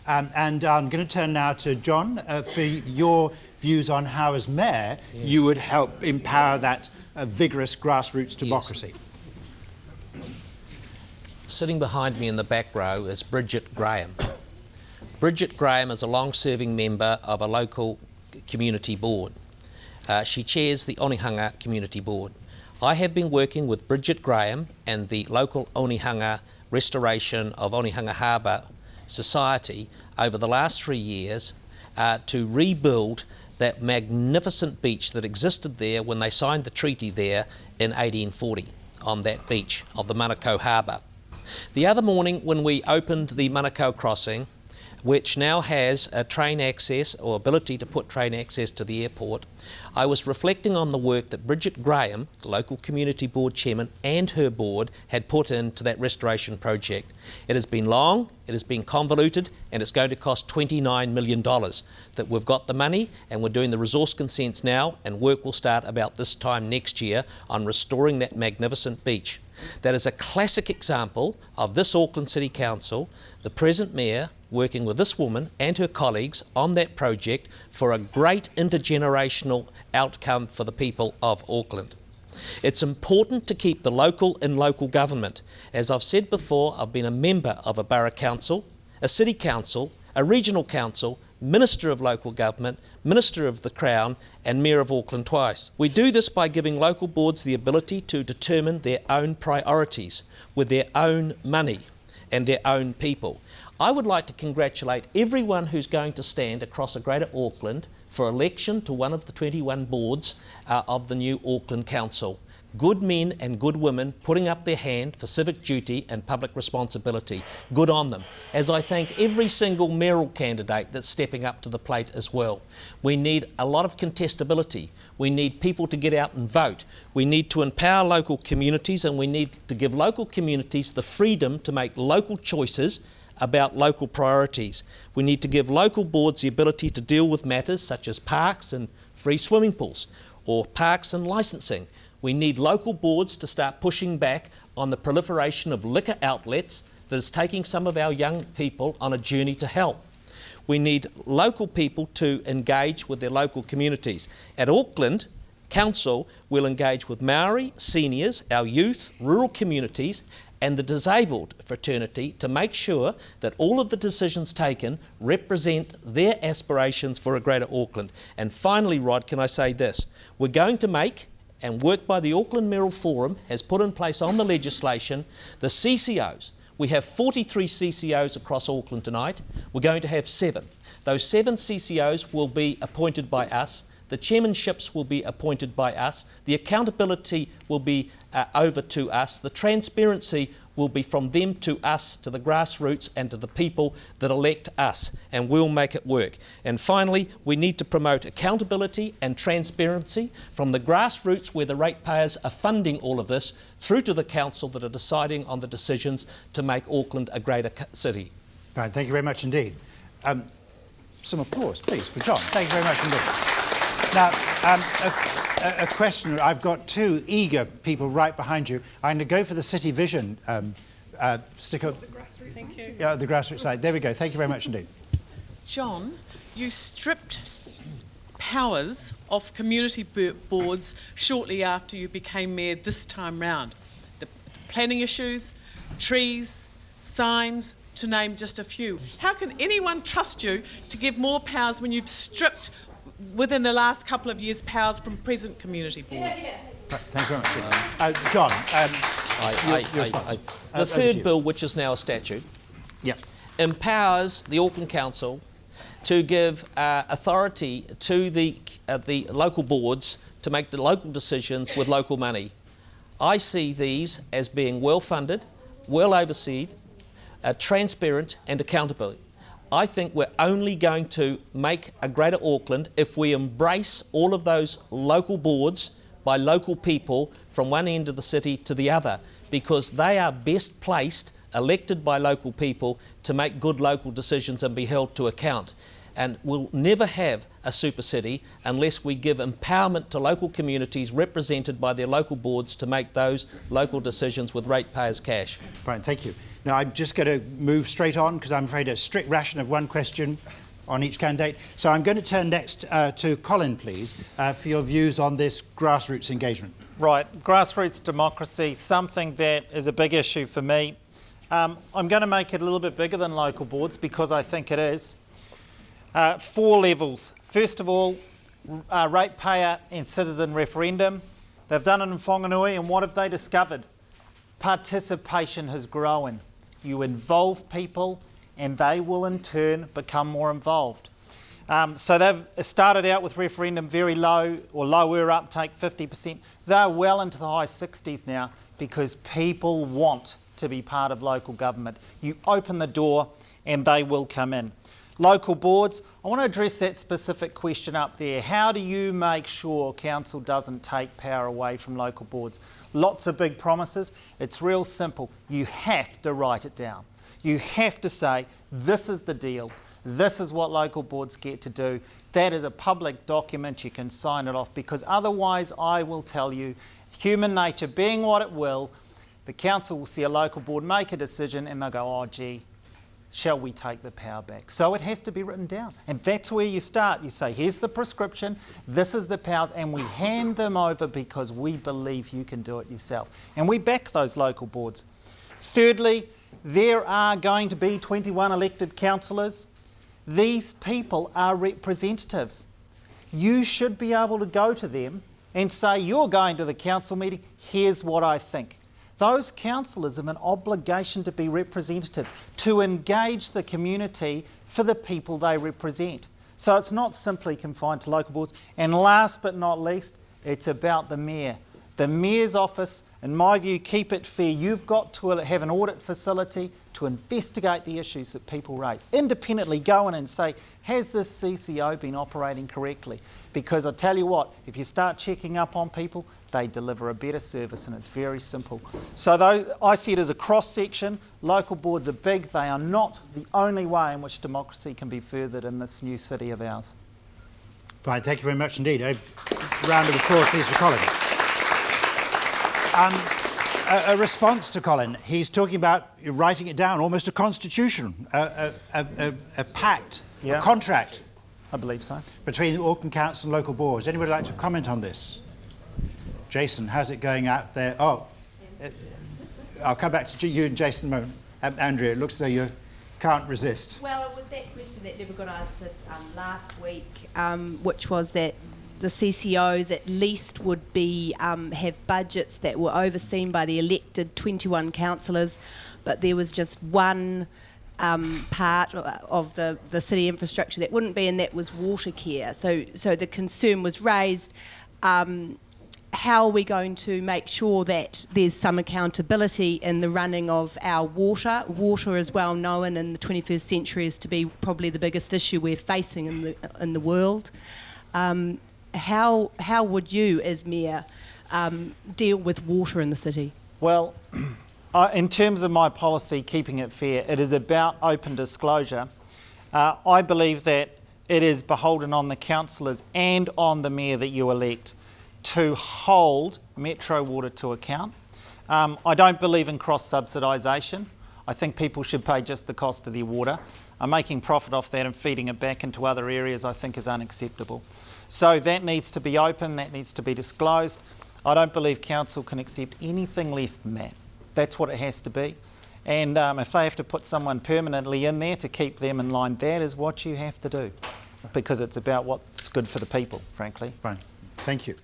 And I'm going to turn now to John for your views on how, as Mayor, you would help empower that vigorous grassroots democracy. Yes. Sitting behind me in the back row is Bridget Graham. Bridget Graham is a long-serving member of a local community board. She chairs the Onehunga Community Board. I have been working with Bridget Graham and the local Onehunga Restoration of Onehunga Harbour Society over the last 3 years to rebuild that magnificent beach that existed there when they signed the treaty there in 1840 on that beach of the Manukau Harbour. The other morning when we opened the Manukau crossing, which now has a train access or ability to put train access to the airport, I was reflecting on the work that Bridget Graham, the local community board chairman, and her board had put into that restoration project. It has been long, it has been convoluted, and it's going to cost $29 million. That we've got the money and we're doing the resource consents now, and work will start about this time next year on restoring that magnificent beach. That is a classic example of this Auckland City Council, the present Mayor, working with this woman and her colleagues on that project for a great intergenerational outcome for the people of Auckland. It's important to keep the local in local government. As I've said before, I've been a member of a borough council, a city council, a regional council, Minister of Local Government, Minister of the Crown and Mayor of Auckland twice. We do this by giving local boards the ability to determine their own priorities with their own money and their own people. I would like to congratulate everyone who's going to stand across a Greater Auckland for election to one of the 21 boards of the new Auckland Council. Good men and good women putting up their hand for civic duty and public responsibility. Good on them. As I thank every single mayoral candidate that's stepping up to the plate as well. We need a lot of contestability. We need people to get out and vote. We need to empower local communities, and we need to give local communities the freedom to make local choices about local priorities. We need to give local boards the ability to deal with matters such as parks and free swimming pools, or parks and licensing. We need local boards to start pushing back on the proliferation of liquor outlets that is taking some of our young people on a journey to hell. We need local people to engage with their local communities. At Auckland Council, we'll engage with Maori, seniors, our youth, rural communities and the disabled fraternity to make sure that all of the decisions taken represent their aspirations for a Greater Auckland. And finally, Rod, can I say this? We're going to make, and work by the Auckland Mayoral Forum has put in place on the legislation, the CCOs. We have 43 CCOs across Auckland tonight. We're going to have 7. Those 7 CCOs will be appointed by us. The chairmanships will be appointed by us. The accountability will be over to us. The transparency will be from them to us, to the grassroots and to the people that elect us, and we'll make it work. And finally, we need to promote accountability and transparency from the grassroots where the ratepayers are funding all of this through to the council that are deciding on the decisions to make Auckland a greater city. Fine, thank you very much indeed. Some applause, please, for John. Thank you very much indeed. Now, a question. I've got 2 eager people right behind you. I'm going to go for the City Vision sticker. The grassroots. Thank you. Yeah, the grassroots side. There we go. Thank you very much indeed. John, you stripped powers off community boards shortly after you became mayor this time round. The planning issues, trees, signs, to name just a few. How can anyone trust you to give more powers when you've stripped within the last couple of years powers from present community boards? Thank you very much. John, your response. The third bill, which is now a statute, empowers the Auckland Council to give authority to the local boards to make the local decisions with local money. I see these as being well funded, well overseen, transparent and accountable. I think we're only going to make a Greater Auckland if we embrace all of those local boards by local people from one end of the city to the other, because they are best placed, elected by local people, to make good local decisions and be held to account. And we'll never have a supercity unless we give empowerment to local communities represented by their local boards to make those local decisions with ratepayers' cash. Brian, thank you. Now, I'm just going to move straight on because I'm afraid a strict ration of one question on each candidate. So I'm going to turn next to Colin, please, for your views on this grassroots engagement. Right, grassroots democracy, something that is a big issue for me. I'm going to make it a little bit bigger than local boards because I think it is. 4 levels. First of all, ratepayer and citizen referendum. They've done it in Whanganui, and what have they discovered? Participation has grown. You involve people and they will in turn become more involved. So they've started out with referendum very low or lower uptake, 50%. They're well into the high 60s now because people want to be part of local government. You open the door and they will come in. Local boards, I want to address that specific question up there. How do you make sure council doesn't take power away from local boards? Lots of big promises. It's real simple. You have to write it down. You have to say, this is the deal. This is what local boards get to do. That is a public document. You can sign it off because otherwise I will tell you, human nature being what it will, the council will see a local board make a decision and they'll go, oh gee, shall we take the power back? So it has to be written down. And that's where you start. You say, here's the prescription, this is the powers, and we hand them over because we believe you can do it yourself. And we back those local boards. Thirdly, there are going to be 21 elected councillors. These people are representatives. You should be able to go to them and say, you're going to the council meeting, here's what I think. Those councillors have an obligation to be representatives, to engage the community for the people they represent. So it's not simply confined to local boards. And last but not least, it's about the mayor. The mayor's office, in my view, keep it fair. You've got to have an audit facility to investigate the issues that people raise. Independently go in and say, has this CCO been operating correctly? Because I tell you what, if you start checking up on people, they deliver a better service, and it's very simple. So though I see it as a cross-section, local boards are big. They are not the only way in which democracy can be furthered in this new city of ours. Fine, thank you very much indeed. A round of applause, please, for Colin. A response to Colin. He's talking about writing it down, almost a constitution, a pact, Yeah. a contract. I believe so. Between the Auckland Council and local boards. Anybody like to comment on this? Jason, how's it going out there? Oh, I'll come back to you and Jason in a moment. Andrea, it looks as though you can't resist. Well, it was that question that never got answered last week, which was that the CCOs at least would be have budgets that were overseen by the elected 21 councillors, but there was just one part of the city infrastructure that wouldn't be, and that was water care. So the concern was raised. How are we going to make sure that there's some accountability in the running of our water? Water is well known in the 21st century as to be probably the biggest issue we're facing in the world. How would you, as mayor, deal with water in the city? Well, in terms of my policy, keeping it fair, it is about open disclosure. I believe that it is beholden on the councillors and on the mayor that you elect to hold Metro Water to account. I don't believe in cross-subsidisation. I think people should pay just the cost of their water. Making profit off that and feeding it back into other areas I think is unacceptable. So that needs to be open, that needs to be disclosed. I don't believe council can accept anything less than that. That's what it has to be. And if they have to put someone permanently in there to keep them in line, that is what you have to do. Because it's about what's good for the people, frankly. Fine. Thank you.